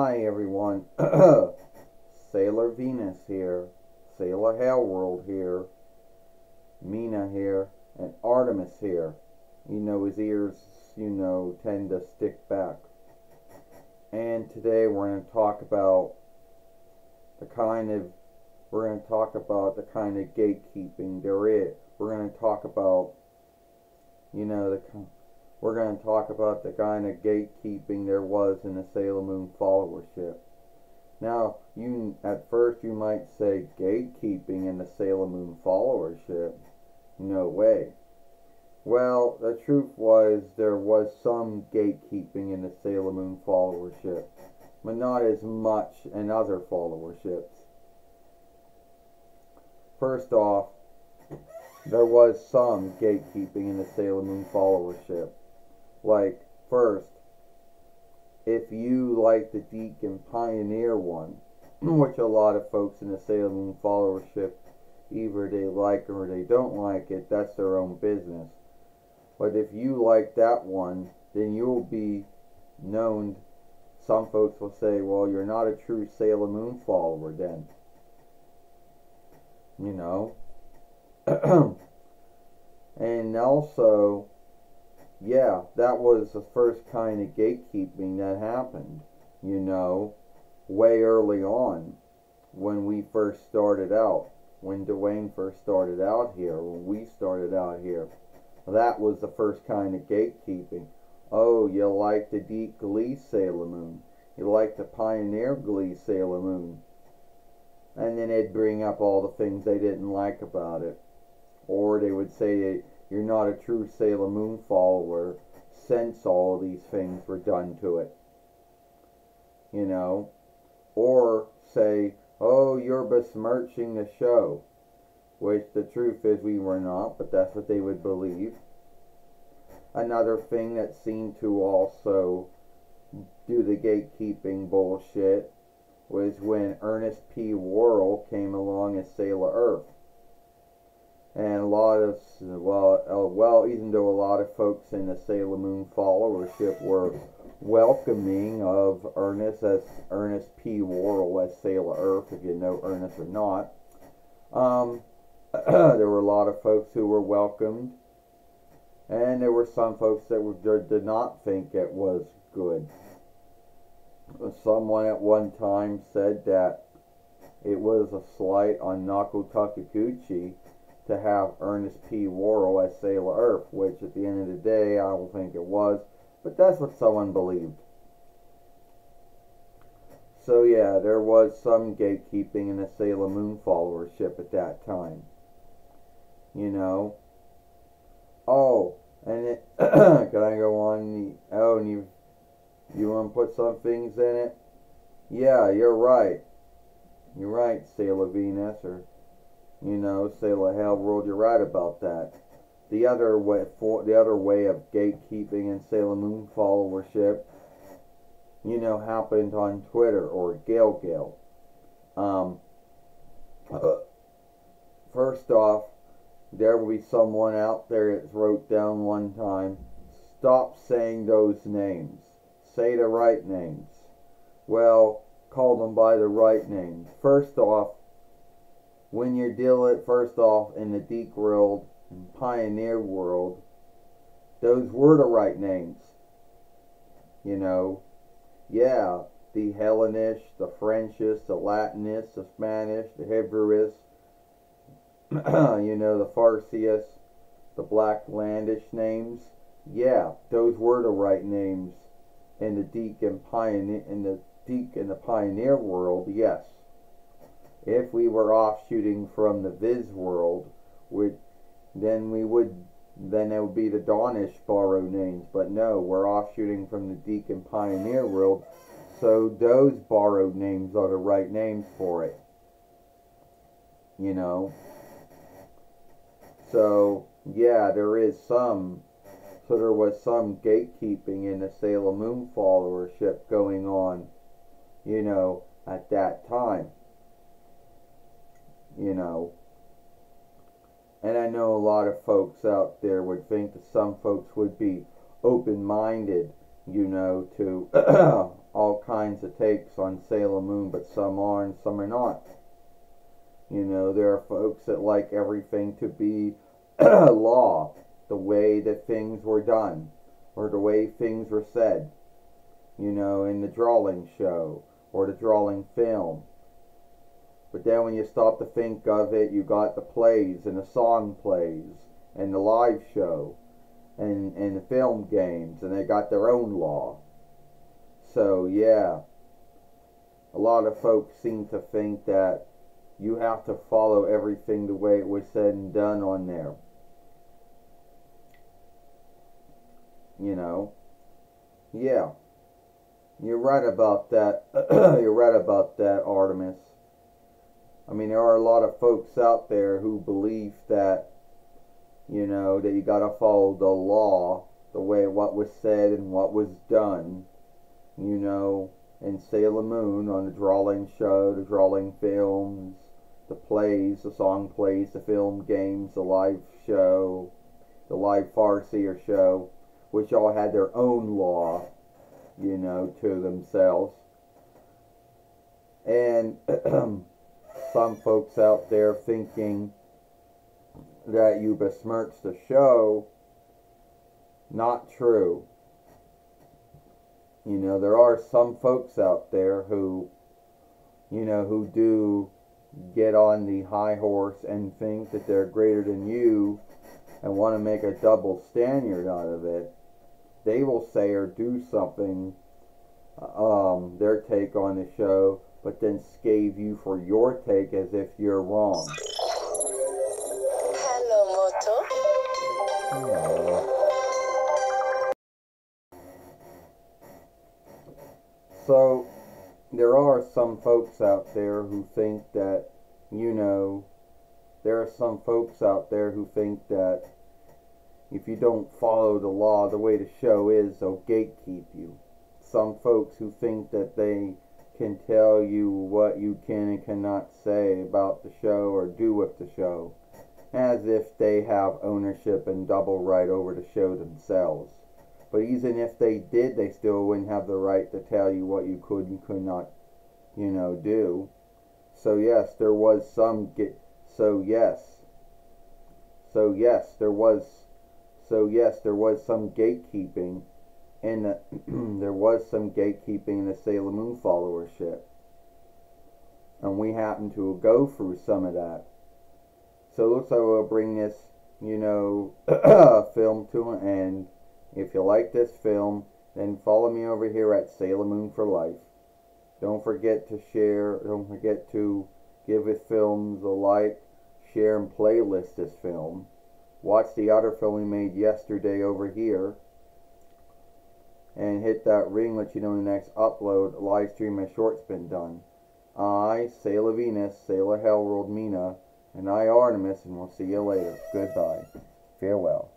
Hi everyone, Sailor Venus here, Sailor Hellworld here, Mina here, and Artemis here. You know, his ears, tend to stick back. And today we're going to talk about the kind of, gatekeeping there is. We're going to talk about, we're going to talk about the kind of gatekeeping there was in the Sailor Moon followership. Now, at first you might say gatekeeping in the Sailor Moon followership. No way. Well, the truth was there was some gatekeeping in the Sailor Moon followership, but not as much in other followerships. First off, there was some gatekeeping in the Sailor Moon followership. Like, first, if you like the Deacon Pioneer one, which a lot of folks in the Sailor Moon followership, either they like it or they don't like it, that's their own business. But if you like that one, then you'll be known. Some folks will say, well, you're not a true Sailor Moon follower then. And also, yeah, that was the first kind of gatekeeping that happened, way early on when we first started out, when Dwayne first started out here, when we started out here. That was the first kind of gatekeeping. Oh, you like the Deep Glee Sailor Moon. You like the Pioneer Glee Sailor Moon. And then they'd bring up all the things they didn't like about it. Or they would say that you're not a true Sailor Moon follower since all of these things were done to it. Or say, oh, you're besmirching the show. Which the truth is we were not, but that's what they would believe. Another thing that seemed to also do the gatekeeping bullshit was when Ernest P. Worrell came along as Sailor Earth. And a lot of, even though a lot of folks in the Sailor Moon followership were welcoming of Ernest P. Worrell as Sailor Earth, if you know Ernest or not, there were a lot of folks who were welcomed, and there were some folks that did not think it was good. Someone at one time said that it was a slight on Nako Takaguchi to have Ernest P. Worrell as Sailor Earth, which at the end of the day I don't think it was, but that's what someone believed. So yeah, there was some gatekeeping in the Sailor Moon followership at that time. Oh, and it can I go on? And you want to put some things in it? Yeah, you're right. You're right, Sailor Venus, or Sailor Hellworld. You're right about that. The other way of gatekeeping in Sailor Moon followership, happened on Twitter or Gale. First off, there will be someone out there that wrote down one time, stop saying those names. Say the right names. Well, call them by the right names. First off, when you're dealing, in the Deep world and Pioneer world, those were the right names. Yeah, the Hellenish, the Frenchish, the Latinish, the Spanish, the Hebrewish, the Farsius, the Blacklandish names. Yeah, those were the right names in the Deep and the Pioneer world. Yes. If we were offshooting from the Viz world, then it would be the Dawnish borrowed names. But no, we're offshooting from the Deep and Pioneer world, so those borrowed names are the right names for it. So yeah, there was some gatekeeping in the Sailor Moon followership going on, at that time. And I know a lot of folks out there would think that some folks would be open-minded, to all kinds of takes on Sailor Moon, but some are and some are not. You know, there are folks that like everything to be law, the way that things were done, or the way things were said, you know, in the drawing show, or the drawing film. But then when you stop to think of it, you got the plays, and the song plays, and the live show, and the film games, and they got their own law. So, yeah, a lot of folks seem to think that you have to follow everything the way it was said and done on there. You know? Yeah. You're right about that. You're right about that, Artemis. I mean, there are a lot of folks out there who believe that, you know, that you gotta follow the law, the way what was said and what was done, you know, in Sailor Moon, on the drawing show, the drawing films, the plays, the song plays, the film games, the live show, the live Farseer show, which all had their own law, you know, to themselves. And some folks out there thinking that you besmirch the show. Not true. You know, there are some folks out there who, you know, who do get on the high horse and think that they're greater than you and want to make a double standard out of it. They will say or do something, their take on the show, but then scathe you for your take as if you're wrong. Hello, Moto. So, there are some folks out there who think that, you know, there are some folks out there who think that if you don't follow the law the way the show is, they'll gatekeep you. Some folks who think that they can tell you what you can and cannot say about the show or do with the show, as if they have ownership and double right over the show themselves. But even if they did, they still wouldn't have the right to tell you what you could and could not, you know, do. So yes, there was some there was some gatekeeping in the there was some gatekeeping in the Sailor Moon followership, and we happen to go through some of that. So it looks like we'll bring this, you know, film to an end. If you like this film, then follow me over here at Sailor Moon for Life. Don't forget to share. Don't forget to give this film a like, share, and playlist this film. Watch the other film we made yesterday over here. And hit that ring, let you know when the next upload, live stream, and short's been done. I, Sailor Venus, Sailor Hellworld Mina, and I, Artemis, and we'll see you later. Goodbye. Farewell.